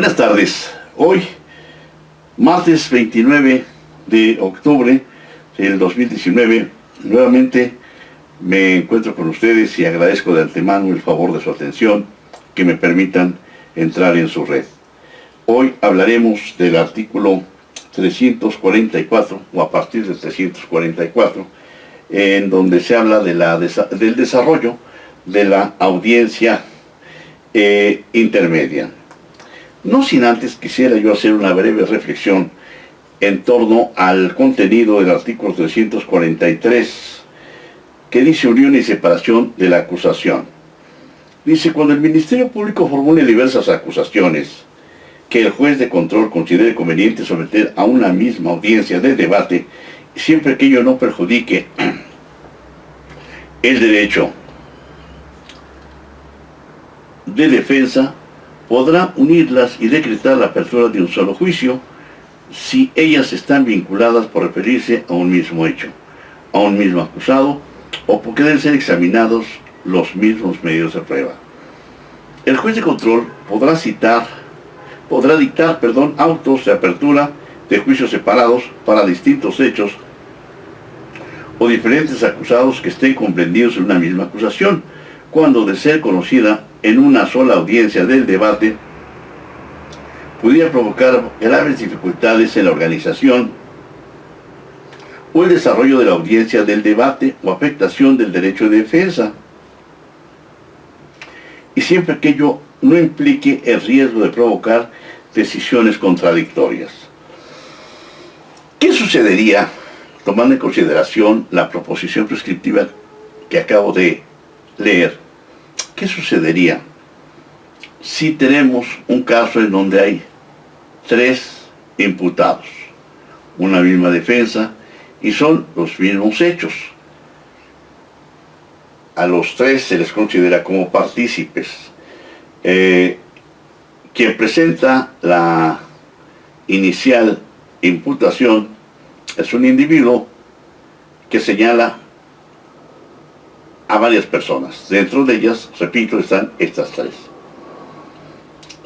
Buenas tardes. Hoy, martes 29 de octubre del 2019, nuevamente me encuentro con ustedes y agradezco de antemano el favor de su atención, que me permitan entrar en su red. Hoy hablaremos del artículo 344, o a partir del 344, en donde se habla del desarrollo de la audiencia intermedia. No sin antes quisiera yo hacer una breve reflexión en torno al contenido del artículo 343, que dice unión y separación de la acusación. Dice: cuando el Ministerio Público formule diversas acusaciones que el juez de control considere conveniente someter a una misma audiencia de debate, siempre que ello no perjudique el derecho de defensa, podrá unirlas y decretar la apertura de un solo juicio si ellas están vinculadas por referirse a un mismo hecho, a un mismo acusado, o porque deben ser examinados los mismos medios de prueba. El juez de control podrá dictar autos de apertura de juicios separados para distintos hechos o diferentes acusados que estén comprendidos en una misma acusación, cuando, de ser conocida en una sola audiencia del debate, pudiera provocar graves dificultades en la organización o el desarrollo de la audiencia del debate o afectación del derecho de defensa, y siempre que ello no implique el riesgo de provocar decisiones contradictorias. ¿Qué sucedería, tomando en consideración la proposición prescriptiva que acabo de leer? ¿Qué sucedería si tenemos un caso en donde hay tres imputados, una misma defensa, y son los mismos hechos? A los tres se les considera como partícipes. Quien presenta la inicial imputación es un individuo que señala a varias personas. Dentro de ellas, repito, están estas tres.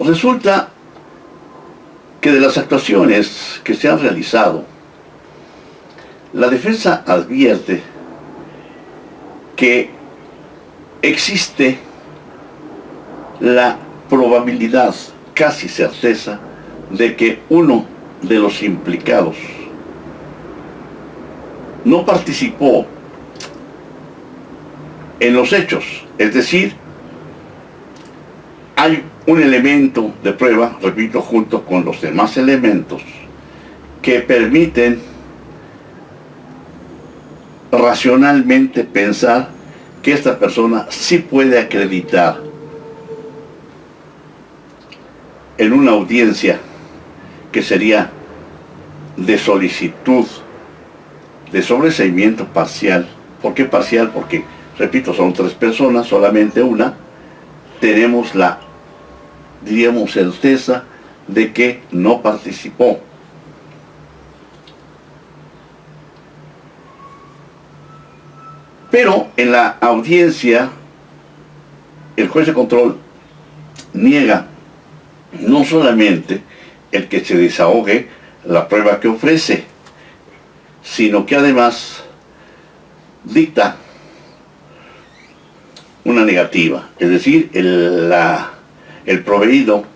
Resulta que de las actuaciones que se han realizado, la defensa advierte que existe la probabilidad, casi certeza, de que uno de los implicados no participó en los hechos, es decir, hay un elemento de prueba, repito, junto con los demás elementos que permiten racionalmente pensar que esta persona sí puede acreditar en una audiencia que sería de solicitud de sobreseimiento parcial. ¿Por qué parcial? Porque, repito, son tres personas, solamente una, tenemos la, diríamos, certeza de que no participó. Pero en la audiencia, el juez de control niega no solamente el que se desahogue la prueba que ofrece, sino que además dicta una negativa, es decir, el proveído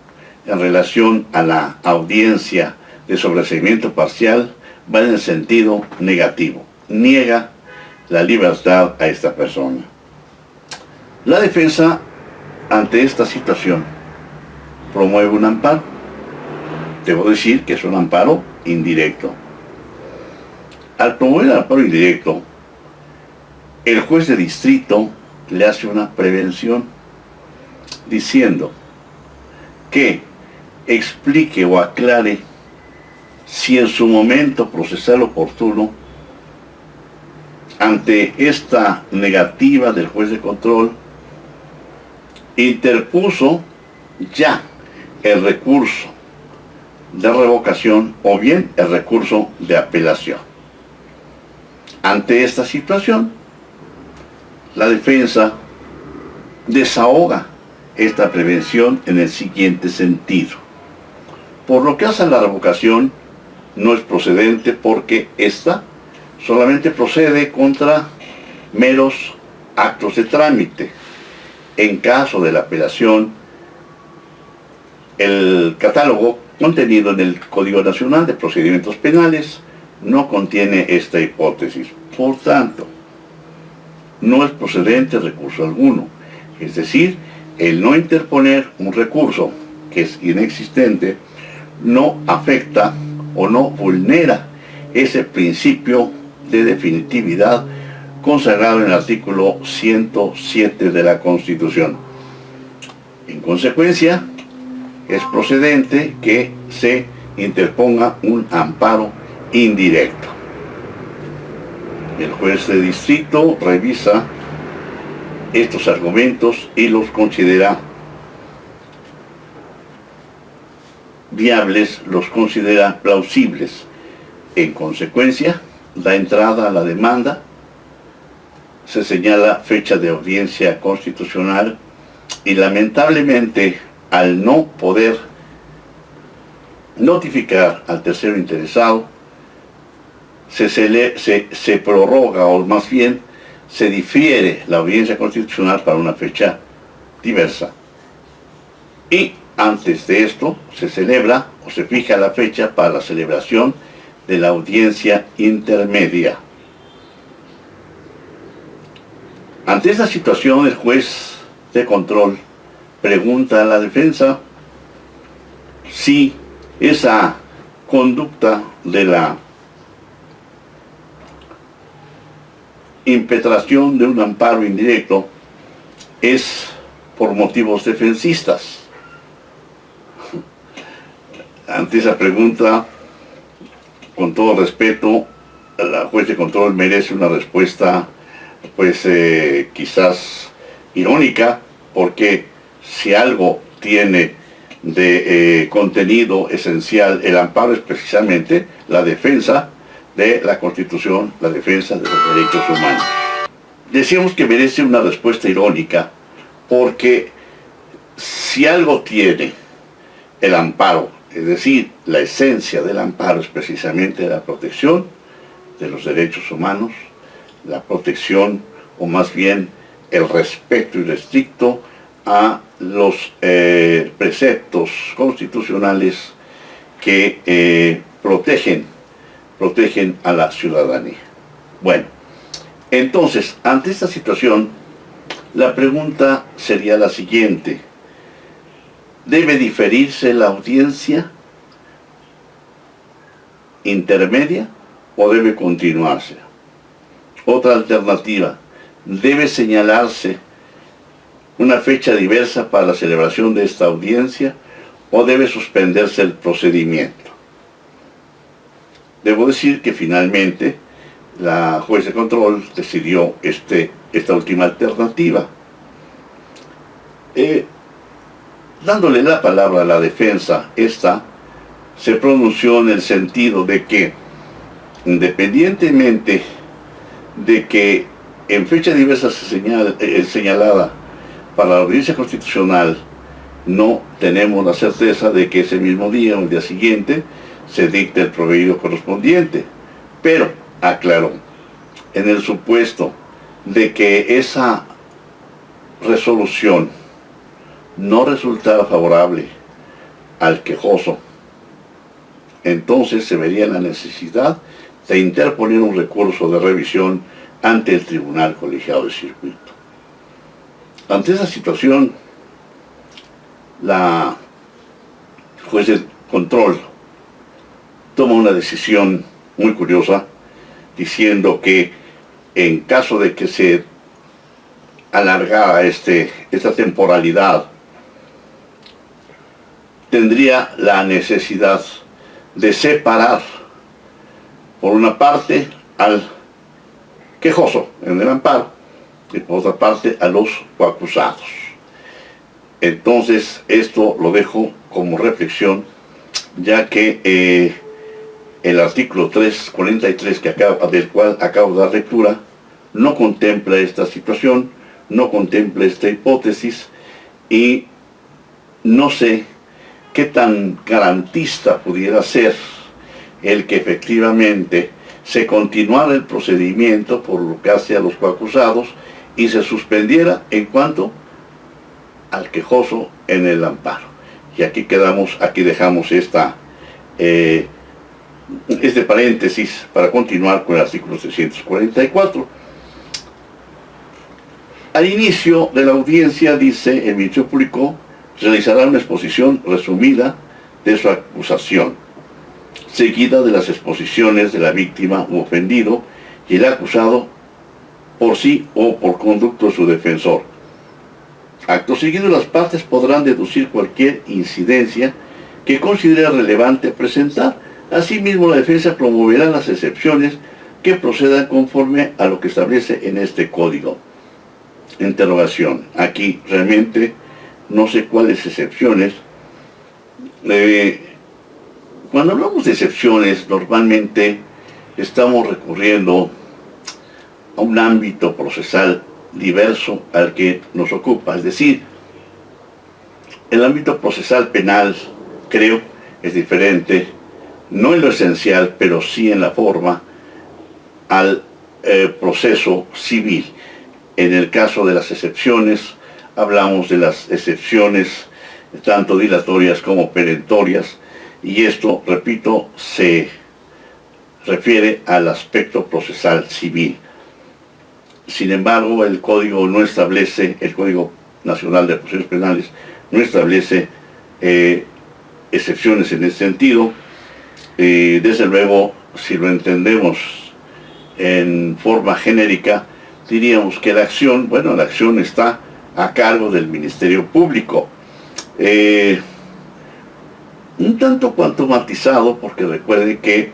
en relación a la audiencia de sobreseimiento parcial va en el sentido negativo, niega la libertad a esta persona. La defensa, ante esta situación, promueve un amparo. Debo decir que es un amparo indirecto. Al promover el amparo indirecto, el juez de distrito le hace una prevención diciendo que explique o aclare si en su momento procesal oportuno, ante esta negativa del juez de control, interpuso ya el recurso de revocación o bien el recurso de apelación. Ante esta situación, la defensa desahoga esta prevención en el siguiente sentido. Por lo que hace a la revocación, no es procedente porque ésta solamente procede contra meros actos de trámite. En caso de la apelación, el catálogo contenido en el Código Nacional de Procedimientos Penales no contiene esta hipótesis. Por tanto, no es procedente recurso alguno. Es decir, el no interponer un recurso que es inexistente no afecta o no vulnera ese principio de definitividad consagrado en el artículo 107 de la Constitución. En consecuencia, es procedente que se interponga un amparo indirecto. El juez de distrito revisa estos argumentos y los considera viables, los considera plausibles. En consecuencia, da entrada a la demanda, se señala fecha de audiencia constitucional y lamentablemente, al no poder notificar al tercero interesado, se prorroga, o más bien se difiere la audiencia constitucional para una fecha diversa. Y antes de esto se celebra o se fija la fecha para la celebración de la audiencia intermedia. Ante esta situación, el juez de control pregunta a la defensa si esa conducta de la impetración de un amparo indirecto es por motivos defensistas. Ante esa pregunta, con todo respeto, la juez de control merece una respuesta, pues quizás irónica, porque si algo tiene de contenido esencial el amparo es precisamente la defensa de la Constitución, la defensa de los derechos humanos. Decíamos que merece una respuesta irónica, porque si algo tiene el amparo, es decir, la esencia del amparo es precisamente la protección de los derechos humanos, la protección, o más bien el respeto irrestricto a los preceptos constitucionales que protegen a la ciudadanía. Bueno, entonces, ante esta situación, la pregunta sería la siguiente: ¿debe diferirse la audiencia intermedia o debe continuarse? Otra alternativa: ¿debe señalarse una fecha diversa para la celebración de esta audiencia o debe suspenderse el procedimiento? Debo decir que finalmente la juez de control decidió esta última alternativa. Dándole la palabra a la defensa, esta se pronunció en el sentido de que, independientemente de que en fecha diversa señalada para la audiencia constitucional, no tenemos la certeza de que ese mismo día o el día siguiente se dicte el proveído correspondiente. Pero, aclaró, en el supuesto de que esa resolución no resultara favorable al quejoso, entonces se vería la necesidad de interponer un recurso de revisión ante el Tribunal Colegiado de Circuito. Ante esa situación, la juez de control toma una decisión muy curiosa, diciendo que en caso de que se alargara esta temporalidad, tendría la necesidad de separar, por una parte, al quejoso en el amparo y por otra parte a los coacusados. Entonces, esto lo dejo como reflexión, ya que el artículo 343 del cual acabo de dar lectura no contempla esta situación, no contempla esta hipótesis, y no sé qué tan garantista pudiera ser el que efectivamente se continuara el procedimiento por lo que hace a los coacusados y se suspendiera en cuanto al quejoso en el amparo. Y aquí dejamos este paréntesis para continuar con el artículo 344. Al inicio de la audiencia, dice, el Ministerio Público realizará una exposición resumida de su acusación, seguida de las exposiciones de la víctima u ofendido y el acusado por sí o por conducto de su defensor. Acto seguido, las partes podrán deducir cualquier incidencia que considere relevante presentar. Asimismo, la defensa promoverá las excepciones que procedan conforme a lo que establece en este código. Interrogación. Aquí realmente no sé cuáles excepciones. Cuando hablamos de excepciones, normalmente estamos recurriendo a un ámbito procesal diverso al que nos ocupa. Es decir, el ámbito procesal penal, creo, es diferente, no en lo esencial, pero sí en la forma, al proceso civil. En el caso de las excepciones, hablamos de las excepciones tanto dilatorias como perentorias, y esto, repito, se refiere al aspecto procesal civil. Sin embargo, el Código Nacional de Procesos Penales no establece excepciones en ese sentido. Desde luego, si lo entendemos en forma genérica, diríamos que la acción está a cargo del Ministerio Público. Un tanto cuanto matizado, porque recuerden que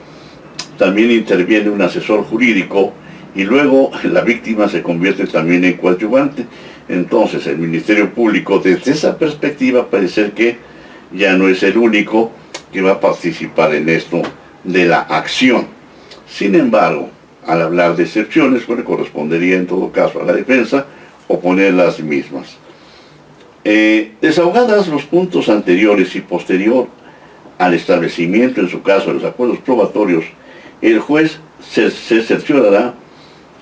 también interviene un asesor jurídico y luego la víctima se convierte también en coadyuvante. Entonces el Ministerio Público, desde esa perspectiva, parece que ya no es el único que va a participar en esto de la acción. Sin embargo, al hablar de excepciones, correspondería en todo caso a la defensa oponer las mismas. Desahogadas los puntos anteriores y posterior al establecimiento, en su caso, de los acuerdos probatorios, el juez se cerciorará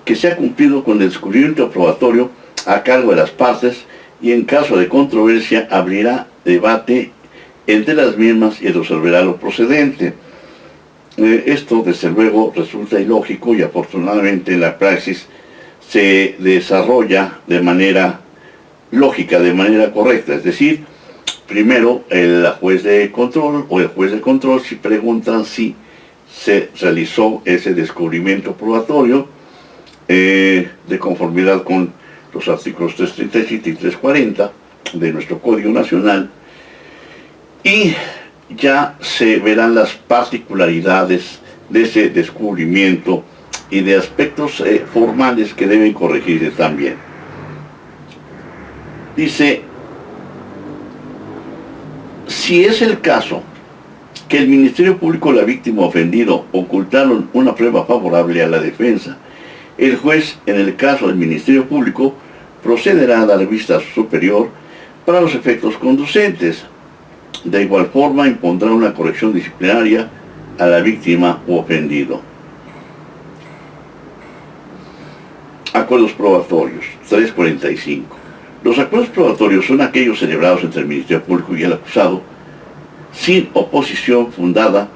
que se ha cumplido con el descubrimiento probatorio a cargo de las partes y en caso de controversia abrirá debate entre las mismas y resolverá lo procedente. Esto, desde luego, resulta ilógico y afortunadamente en la praxis se desarrolla de manera lógica, de manera correcta. Es decir, primero el juez de control o el juez de control si preguntan si se realizó ese descubrimiento probatorio de conformidad con los artículos 337 y 340 de nuestro Código Nacional, y ya se verán las particularidades de ese descubrimiento y de aspectos formales que deben corregirse también. Dice, si es el caso que el Ministerio Público o la víctima ofendido ocultaron una prueba favorable a la defensa, el juez, en el caso del Ministerio Público, procederá a dar vista superior para los efectos conducentes. De igual forma, impondrá una corrección disciplinaria a la víctima u ofendido. Acuerdos probatorios, 345. Los acuerdos probatorios son aquellos celebrados entre el Ministerio Público y el acusado sin oposición fundada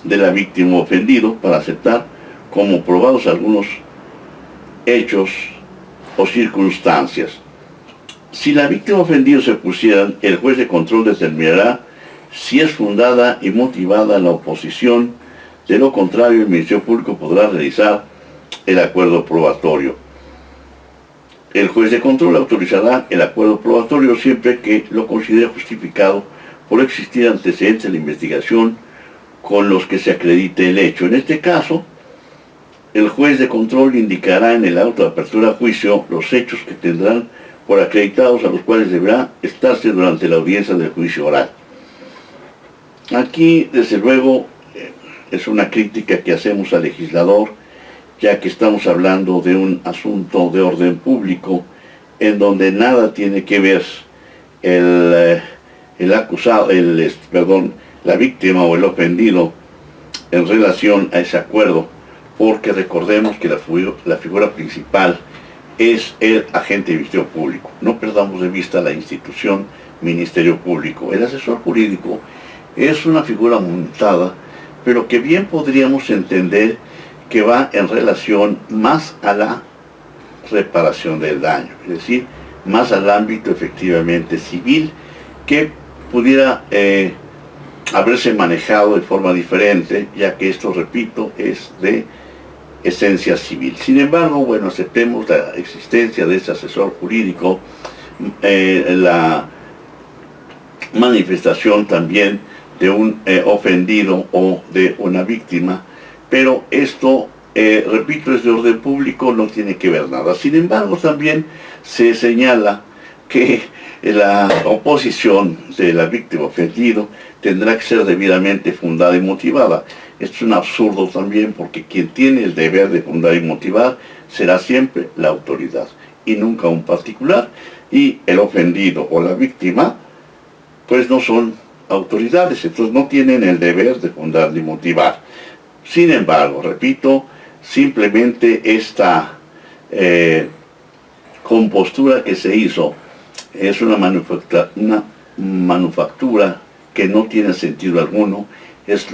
de la víctima u ofendido para aceptar como probados algunos hechos o circunstancias. Si la víctima ofendida se opusieran, el juez de control determinará si es fundada y motivada la oposición. De lo contrario, el Ministerio Público podrá realizar el acuerdo probatorio. El juez de control autorizará el acuerdo probatorio siempre que lo considere justificado por existir antecedentes de la investigación con los que se acredite el hecho. En este caso, el juez de control indicará en el auto de apertura a juicio los hechos que tendrán por acreditados a los cuales deberá estarse durante la audiencia del juicio oral. Aquí, desde luego, es una crítica que hacemos al legislador, ya que estamos hablando de un asunto de orden público en donde nada tiene que ver el acusado, la víctima o el ofendido en relación a ese acuerdo, porque recordemos que la figura principal es el agente de Ministerio Público. No perdamos de vista la institución Ministerio Público. El asesor jurídico es una figura montada, pero que bien podríamos entender que va en relación más a la reparación del daño, es decir, más al ámbito efectivamente civil, que pudiera haberse manejado de forma diferente, ya que esto, repito, es de esencia civil. Sin embargo, bueno, aceptemos la existencia de ese asesor jurídico, la manifestación también de un ofendido o de una víctima, pero esto, repito, es de orden público, no tiene que ver nada. Sin embargo, también se señala que la oposición de la víctima ofendido tendrá que ser debidamente fundada y motivada. Esto es un absurdo también, porque quien tiene el deber de fundar y motivar será siempre la autoridad y nunca un particular, y el ofendido o la víctima pues no son autoridades, entonces no tienen el deber de fundar ni motivar. Sin embargo, repito, simplemente esta compostura que se hizo es una manufactura que no tiene sentido alguno, es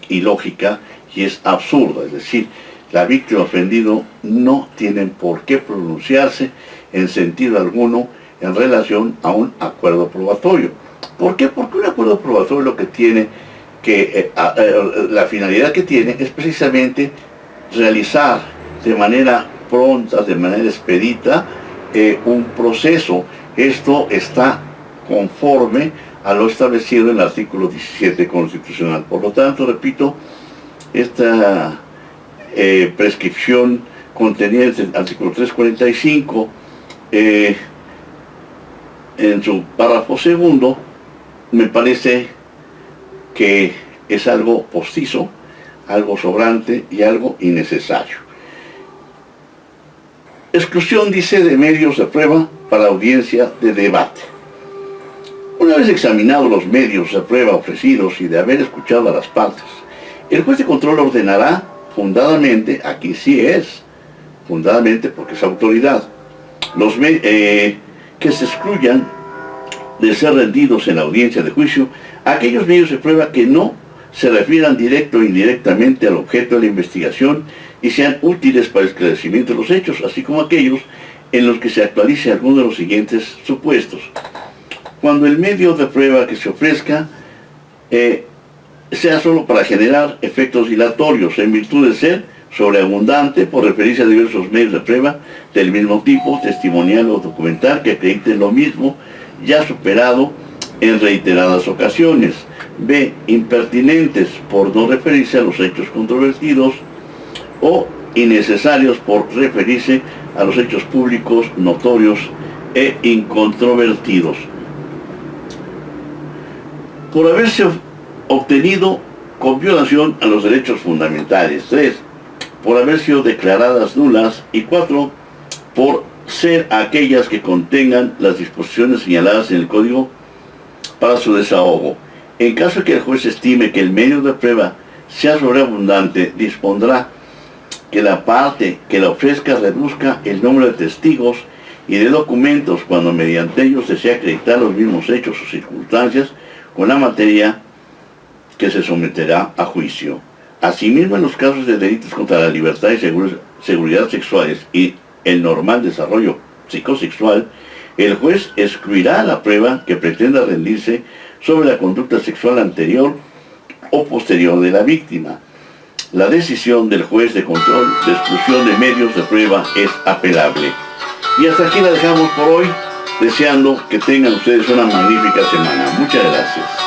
ilógica y es absurda. Es decir, la víctima ofendido no tienen por qué pronunciarse en sentido alguno en relación a un acuerdo probatorio. ¿Por qué? Porque un acuerdo probatorio lo que tiene que, la finalidad que tiene es precisamente realizar de manera pronta, de manera expedita, un proceso. Esto está conforme a lo establecido en el artículo 17 constitucional. Por lo tanto, repito, esta prescripción contenida en el artículo 345, en su párrafo segundo, me parece que es algo postizo, algo sobrante y algo innecesario. Exclusión, dice, de medios de prueba para audiencia de debate. Una vez examinados los medios de prueba ofrecidos y de haber escuchado a las partes, el juez de control ordenará fundadamente, aquí sí es fundadamente porque es autoridad, que se excluyan de ser rendidos en la audiencia de juicio aquellos medios de prueba que no se refieran directo o indirectamente al objeto de la investigación y sean útiles para el esclarecimiento de los hechos, así como aquellos en los que se actualice alguno de los siguientes supuestos. Cuando el medio de prueba que se ofrezca sea solo para generar efectos dilatorios, en virtud de ser sobreabundante por referirse a diversos medios de prueba del mismo tipo, testimonial o documental, que acrediten lo mismo, ya superado en reiteradas ocasiones. B. Impertinentes por no referirse a los hechos controvertidos, o innecesarios por referirse a los hechos públicos, notorios e incontrovertidos. Por haberse obtenido con violación a los derechos fundamentales. 3. Por haber sido declaradas nulas. Y 4. Por ser aquellas que contengan las disposiciones señaladas en el Código para su desahogo. En caso de que el juez estime que el medio de prueba sea sobreabundante, dispondrá que la parte que la ofrezca reduzca el número de testigos y de documentos cuando mediante ellos desea acreditar los mismos hechos o circunstancias con la materia que se someterá a juicio. Asimismo, en los casos de delitos contra la libertad y seguridad sexuales y el normal desarrollo psicosexual, el juez excluirá la prueba que pretenda rendirse sobre la conducta sexual anterior o posterior de la víctima. La decisión del juez de control de exclusión de medios de prueba es apelable. Y hasta aquí la dejamos por hoy, deseando que tengan ustedes una magnífica semana. Muchas gracias.